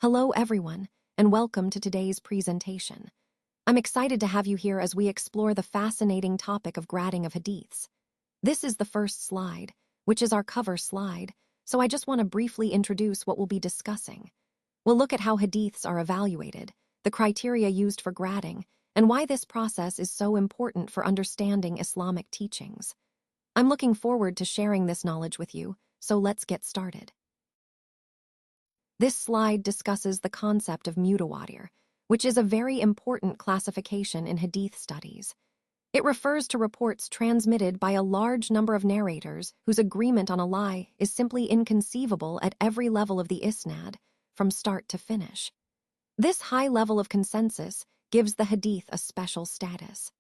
Hello, everyone, and welcome to today's presentation. I'm excited to have you here as we explore the fascinating topic of grading of hadiths. This is the first slide, which is our cover slide, so I just want to briefly introduce what we'll be discussing. We'll look at how hadiths are evaluated, the criteria used for grading, and why this process is so important for understanding Islamic teachings. I'm looking forward to sharing this knowledge with you, so let's get started. This slide discusses the concept of mutawatir, which is a very important classification in hadith studies. It refers to reports transmitted by a large number of narrators whose agreement on a lie is simply inconceivable at every level of the isnad, from start to finish. This high level of consensus gives the hadith a special status.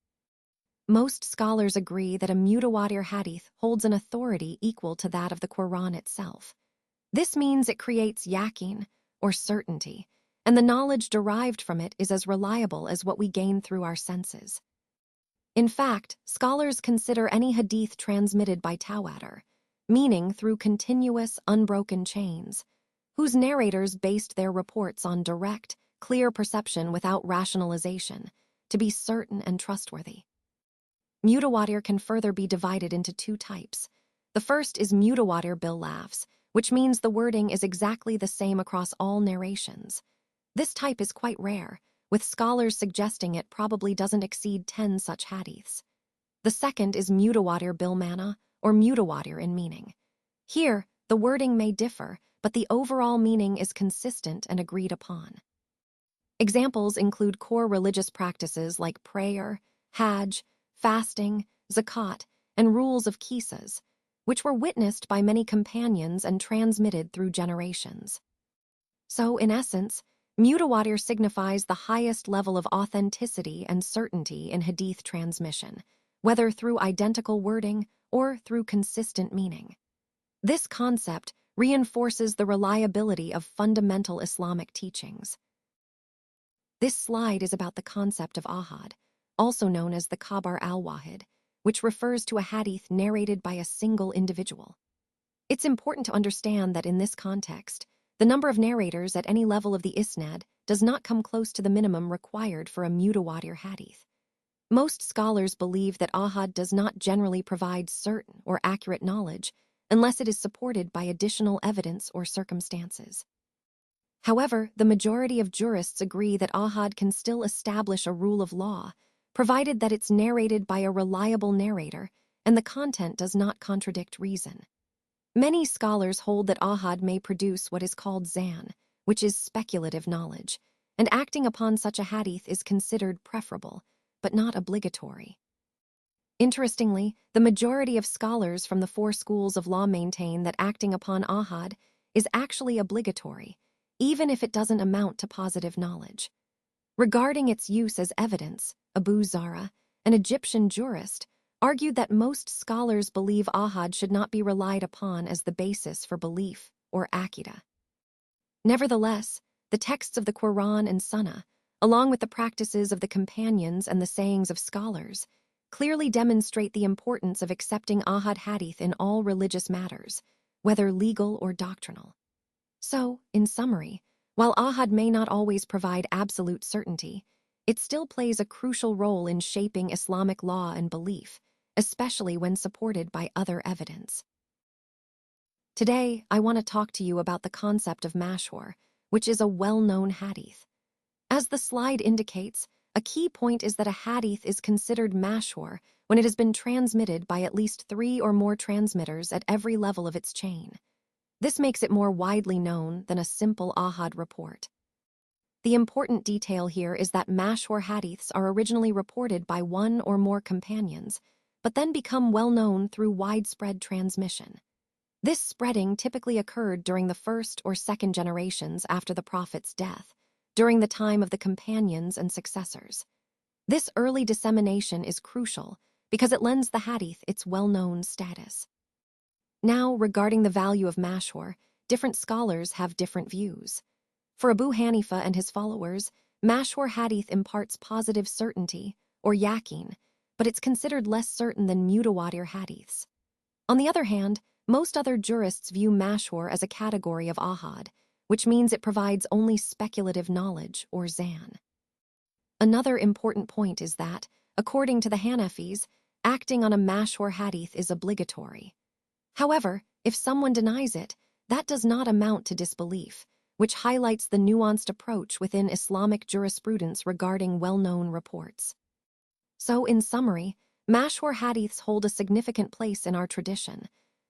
Most scholars agree that a mutawatir hadith holds an authority equal to that of the Quran itself. This means it creates yaqeen, or certainty, and the knowledge derived from it is as reliable as what we gain through our senses. In fact, scholars consider any hadith transmitted by tawatur, meaning through continuous, unbroken chains, whose narrators based their reports on direct, clear perception without rationalization, to be certain and trustworthy. Mutawatir can further be divided into two types. The first is mutawatir bil lafz, which means the wording is exactly the same across all narrations. This type is quite rare, with scholars suggesting it probably doesn't exceed 10 such hadiths. The second is mutawatir bil mana, or mutawatir in meaning. Here, the wording may differ, but the overall meaning is consistent and agreed upon. Examples include core religious practices like prayer, hajj, fasting, zakat, and rules of qisas, which were witnessed by many companions and transmitted through generations. So, in essence, mutawatir signifies the highest level of authenticity and certainty in hadith transmission, whether through identical wording or through consistent meaning. This concept reinforces the reliability of fundamental Islamic teachings. This slide is about the concept of ahad, also known as the khabar al-wahid, which refers to a hadith narrated by a single individual. It's important to understand that in this context, the number of narrators at any level of the isnad does not come close to the minimum required for a mutawatir hadith. Most scholars believe that ahad does not generally provide certain or accurate knowledge unless it is supported by additional evidence or circumstances. However, the majority of jurists agree that ahad can still establish a rule of law, provided that it's narrated by a reliable narrator and the content does not contradict reason. Many scholars hold that ahad may produce what is called zan, which is speculative knowledge, and acting upon such a hadith is considered preferable, but not obligatory. Interestingly, the majority of scholars from the four schools of law maintain that acting upon ahad is actually obligatory, even if it doesn't amount to positive knowledge. Regarding its use as evidence, Abu Zara, an Egyptian jurist, argued that most scholars believe ahad should not be relied upon as the basis for belief or aqidah. Nevertheless, the texts of the Quran and Sunnah, along with the practices of the companions and the sayings of scholars, clearly demonstrate the importance of accepting ahad hadith in all religious matters, whether legal or doctrinal. So, in summary, while ahad may not always provide absolute certainty, it still plays a crucial role in shaping Islamic law and belief, especially when supported by other evidence. Today, I want to talk to you about the concept of mashhur, which is a well-known hadith. As the slide indicates, a key point is that a hadith is considered mashhur when it has been transmitted by at least 3 or more transmitters at every level of its chain. This makes it more widely known than a simple ahad report. The important detail here is that mashhur hadiths are originally reported by one or more companions, but then become well-known through widespread transmission. This spreading typically occurred during the first or second generations after the Prophet's death, during the time of the companions and successors. This early dissemination is crucial because it lends the hadith its well-known status. Now, regarding the value of mashhur, different scholars have different views. For Abu Hanifa and his followers, mashhur hadith imparts positive certainty, or yaqeen, but it's considered less certain than mutawatir hadiths. On the other hand, most other jurists view mashhur as a category of ahad, which means it provides only speculative knowledge, or zan. Another important point is that, according to the Hanafis, acting on a mashhur hadith is obligatory. However, if someone denies it, that does not amount to disbelief, which highlights the nuanced approach within Islamic jurisprudence regarding well-known reports. So, in summary, mashhur hadiths hold a significant place in our tradition.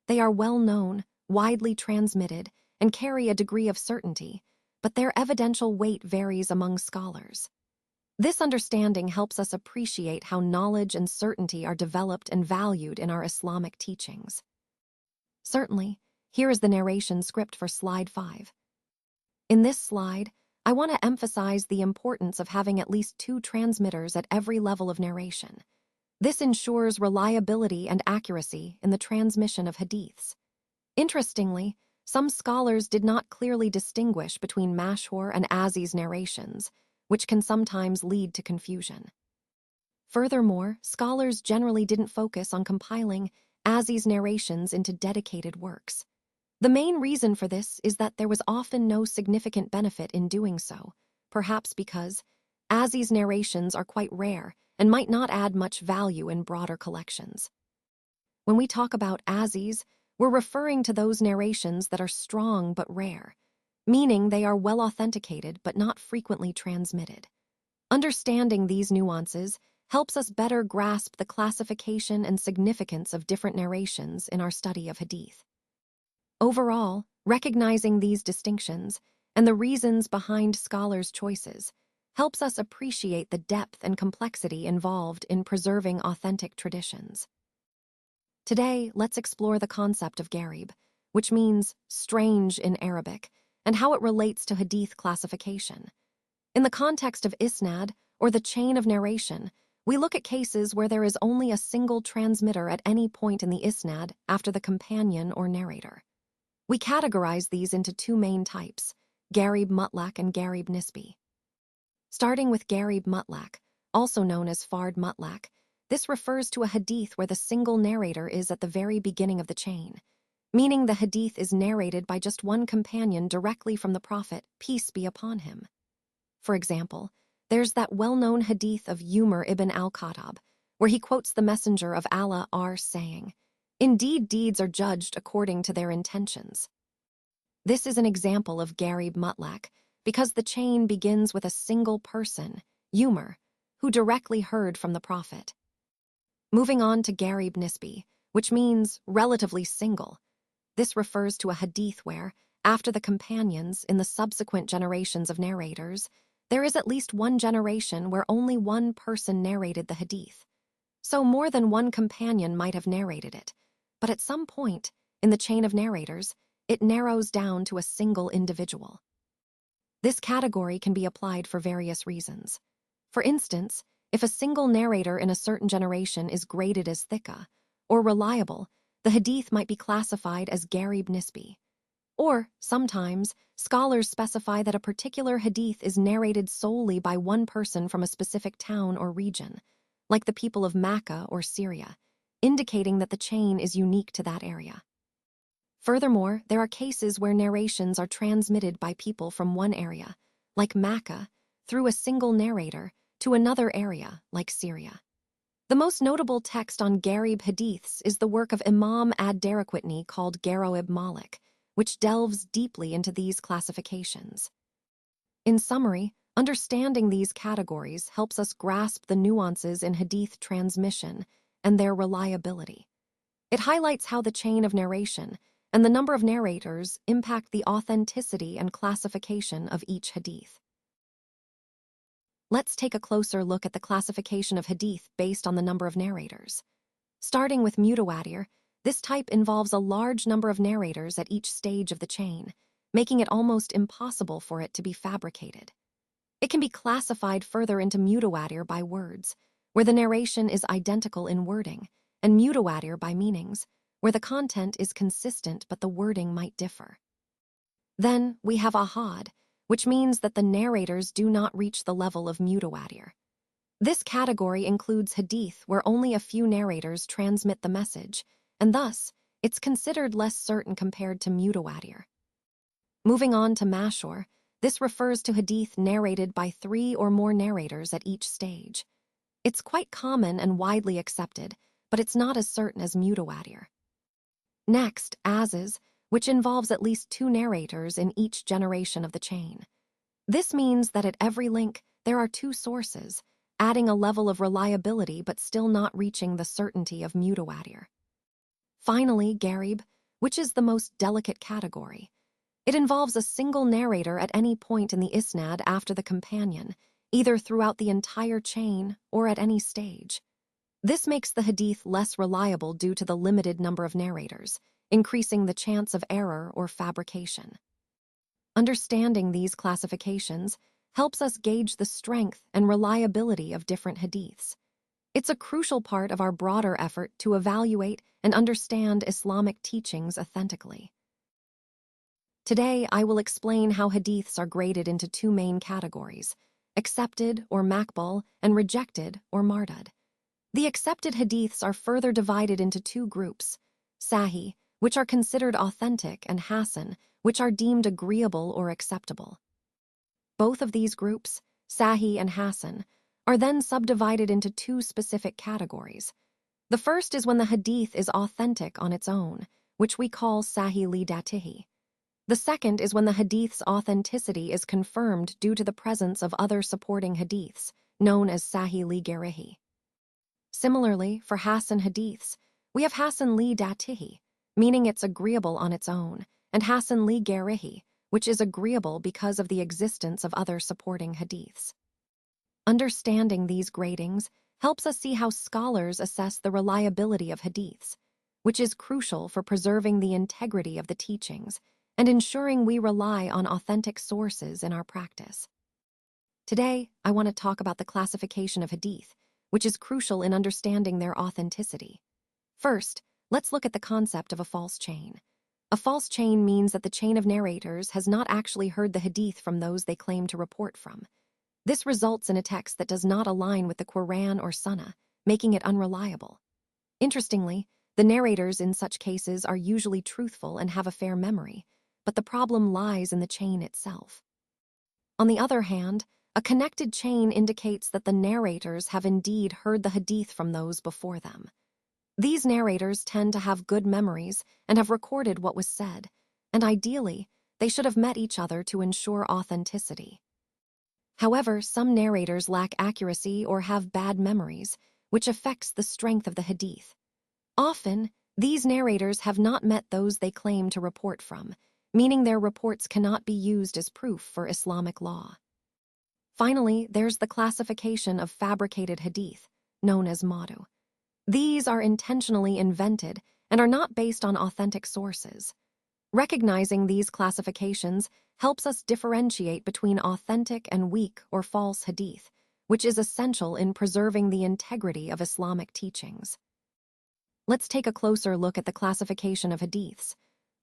They are well-known, widely transmitted, and carry a degree of certainty, but their evidential weight varies among scholars. This understanding helps us appreciate how knowledge and certainty are developed and valued in our Islamic teachings. Certainly, here is the narration script for slide 5. In this slide, I want to emphasize the importance of having at least 2 transmitters at every level of narration. This ensures reliability and accuracy in the transmission of hadiths. Interestingly, some scholars did not clearly distinguish between mashhur and aziz narrations, which can sometimes lead to confusion. Furthermore, scholars generally didn't focus on compiling aziz narrations into dedicated works. The main reason for this is that there was often no significant benefit in doing so, perhaps because aziz narrations are quite rare and might not add much value in broader collections. When we talk about aziz, we're referring to those narrations that are strong but rare, meaning they are well authenticated but not frequently transmitted. Understanding these nuances helps us better grasp the classification and significance of different narrations in our study of hadith. Overall, recognizing these distinctions and the reasons behind scholars' choices helps us appreciate the depth and complexity involved in preserving authentic traditions. Today, let's explore the concept of gharib, which means strange in Arabic, and how it relates to hadith classification. In the context of isnad, or the chain of narration, we look at cases where there is only a single transmitter at any point in the isnad after the companion or narrator. We categorize these into 2 main types, gharib mutlaq and gharib nisbi. Starting with gharib mutlaq, also known as fard mutlaq, this refers to a hadith where the single narrator is at the very beginning of the chain, meaning the hadith is narrated by just one companion directly from the Prophet, peace be upon him. For example, there's that well-known hadith of Umar ibn al-Khattab, where he quotes the Messenger of Allah saying, "Indeed, deeds are judged according to their intentions." This is an example of gharib mutlaq because the chain begins with a single person, Umar, who directly heard from the Prophet. Moving on to gharib nisbi, which means relatively single. This refers to a hadith where, after the companions in the subsequent generations of narrators, there is at least one generation where only one person narrated the hadith. So more than one companion might have narrated it, but at some point, in the chain of narrators, it narrows down to a single individual. This category can be applied for various reasons. For instance, if a single narrator in a certain generation is graded as thiqa, or reliable, the hadith might be classified as gharib nisbi. Or, sometimes, scholars specify that a particular hadith is narrated solely by one person from a specific town or region, like the people of Makkah or Syria, indicating that the chain is unique to that area. Furthermore, there are cases where narrations are transmitted by people from one area, like Makkah, through a single narrator, to another area, like Syria. The most notable text on gharib hadiths is the work of Imam ad-Daraqutni called Gharoib Malik, which delves deeply into these classifications. In summary, understanding these categories helps us grasp the nuances in hadith transmission and their reliability. It highlights how the chain of narration and the number of narrators impact the authenticity and classification of each hadith. Let's take a closer look at the classification of hadith based on the number of narrators. Starting with mutawatir, this type involves a large number of narrators at each stage of the chain, making it almost impossible for it to be fabricated. It can be classified further into mutawatir by words, where the narration is identical in wording, and mutawatir by meanings, where the content is consistent but the wording might differ. Then we have ahad, which means that the narrators do not reach the level of mutawatir. This category includes hadith where only a few narrators transmit the message, and thus, it's considered less certain compared to mutawatir. Moving on to mashur, this refers to hadith narrated by 3 or more narrators at each stage. It's quite common and widely accepted, but it's not as certain as mutawatir. Next, aziz, which involves at least 2 narrators in each generation of the chain. This means that at every link, there are 2 sources, adding a level of reliability but still not reaching the certainty of mutawatir. Finally, gharib, which is the most delicate category. It involves a single narrator at any point in the isnad after the companion, either throughout the entire chain or at any stage. This makes the hadith less reliable due to the limited number of narrators, increasing the chance of error or fabrication. Understanding these classifications helps us gauge the strength and reliability of different hadiths. It's a crucial part of our broader effort to evaluate and understand Islamic teachings authentically. Today, I will explain how hadiths are graded into 2 main categories: accepted or makbul and rejected or mardud. The accepted hadiths are further divided into 2 groups: sahih, which are considered authentic, and hasan, which are deemed agreeable or acceptable. Both of these groups, sahih and hasan, are then subdivided into 2 specific categories. The first is when the hadith is authentic on its own, which we call sahih li datihi. The second is when the hadith's authenticity is confirmed due to the presence of other supporting hadiths, known as sahih li ghairihi. Similarly, for hasan hadiths, we have hasan li datihi, meaning it's agreeable on its own, and hasan li ghairihi, which is agreeable because of the existence of other supporting hadiths. Understanding these gradings helps us see how scholars assess the reliability of hadiths, which is crucial for preserving the integrity of the teachings and ensuring we rely on authentic sources in our practice. Today, I want to talk about the classification of hadith, which is crucial in understanding their authenticity. First, let's look at the concept of a false chain. A false chain means that the chain of narrators has not actually heard the hadith from those they claim to report from. This results in a text that does not align with the Quran or Sunnah, making it unreliable. Interestingly, the narrators in such cases are usually truthful and have a fair memory, but the problem lies in the chain itself. On the other hand, a connected chain indicates that the narrators have indeed heard the hadith from those before them. These narrators tend to have good memories and have recorded what was said, and ideally, they should have met each other to ensure authenticity. However, some narrators lack accuracy or have bad memories, which affects the strength of the hadith. Often, these narrators have not met those they claim to report from, meaning their reports cannot be used as proof for Islamic law. Finally, there's the classification of fabricated hadith, known as madu. These are intentionally invented and are not based on authentic sources. Recognizing these classifications helps us differentiate between authentic and weak or false hadith, which is essential in preserving the integrity of Islamic teachings. Let's take a closer look at the classification of hadiths.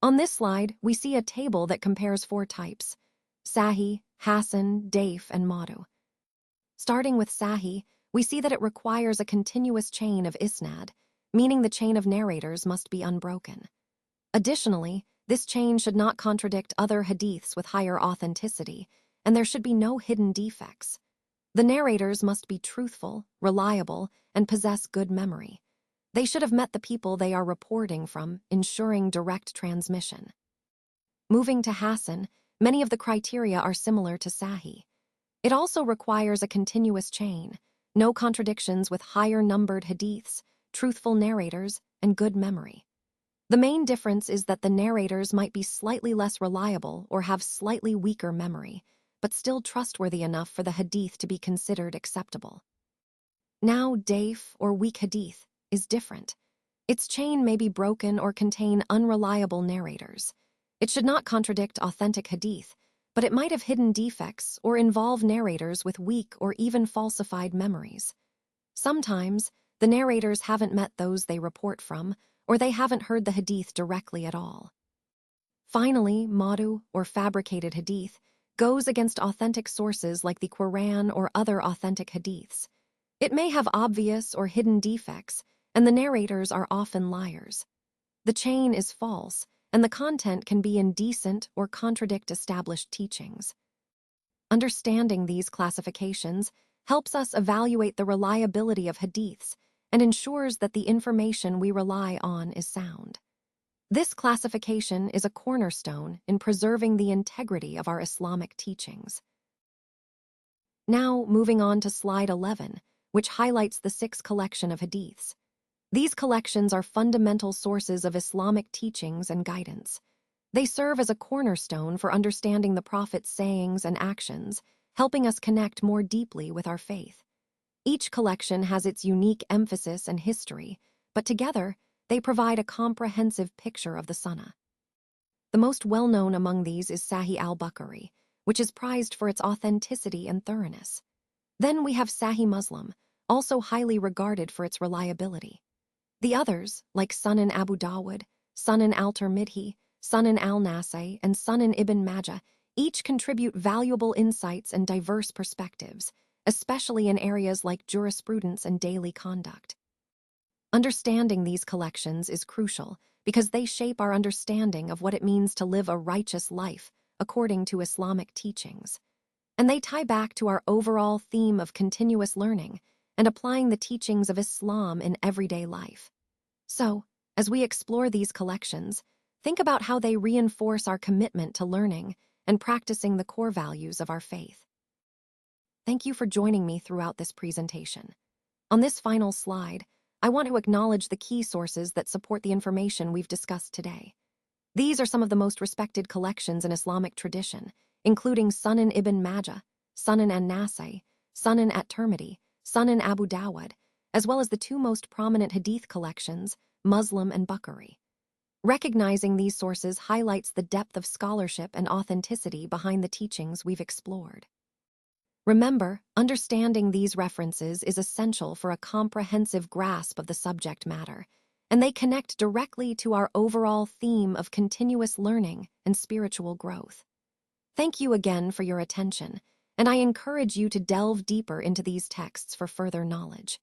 On this slide, we see a table that compares 4 types: sahih, hasan, daif, and madu. Starting with sahih, we see that it requires a continuous chain of isnad, meaning the chain of narrators must be unbroken. Additionally, this chain should not contradict other hadiths with higher authenticity, and there should be no hidden defects. The narrators must be truthful, reliable, and possess good memory. They should have met the people they are reporting from, ensuring direct transmission. Moving to hasan, many of the criteria are similar to sahih. It also requires a continuous chain, no contradictions with higher numbered hadiths, truthful narrators, and good memory. The main difference is that the narrators might be slightly less reliable or have slightly weaker memory, but still trustworthy enough for the hadith to be considered acceptable. Now, daif, or weak hadith, is different. Its chain may be broken or contain unreliable narrators. It should not contradict authentic hadith, but it might have hidden defects or involve narrators with weak or even falsified memories. Sometimes, the narrators haven't met those they report from, or they haven't heard the hadith directly at all. Finally, madu, or fabricated hadith, goes against authentic sources like the Quran or other authentic hadiths. It may have obvious or hidden defects, and the narrators are often liars. The chain is false, and the content can be indecent or contradict established teachings. Understanding these classifications helps us evaluate the reliability of hadiths and ensures that the information we rely on is sound. This classification is a cornerstone in preserving the integrity of our Islamic teachings. Now, moving on to slide 11, which highlights the 6 collection of hadiths. These collections are fundamental sources of Islamic teachings and guidance. They serve as a cornerstone for understanding the Prophet's sayings and actions, helping us connect more deeply with our faith. Each collection has its unique emphasis and history, but together, they provide a comprehensive picture of the Sunnah. The most well-known among these is Sahih al-Bukhari, which is prized for its authenticity and thoroughness. Then we have Sahih Muslim, also highly regarded for its reliability. The others, like Sunan Abu Dawud, Sunan al-Tirmidhi, Sunan al-Nasai, and Sunan Ibn Majah, each contribute valuable insights and diverse perspectives, especially in areas like jurisprudence and daily conduct. Understanding these collections is crucial because they shape our understanding of what it means to live a righteous life according to Islamic teachings. And they tie back to our overall theme of continuous learning and applying the teachings of Islam in everyday life. So, as we explore these collections, think about how they reinforce our commitment to learning and practicing the core values of our faith. Thank you for joining me throughout this presentation. On this final slide, I want to acknowledge the key sources that support the information we've discussed today. These are some of the most respected collections in Islamic tradition, including Sunan Ibn Majah, Sunan an-Nasai, Sunan at-Tirmidhi, Sunan Abu Dawud, as well as the 2 most prominent hadith collections, Muslim and Bukhari. Recognizing these sources highlights the depth of scholarship and authenticity behind the teachings we've explored. Remember, understanding these references is essential for a comprehensive grasp of the subject matter, and they connect directly to our overall theme of continuous learning and spiritual growth. Thank you again for your attention, and I encourage you to delve deeper into these texts for further knowledge.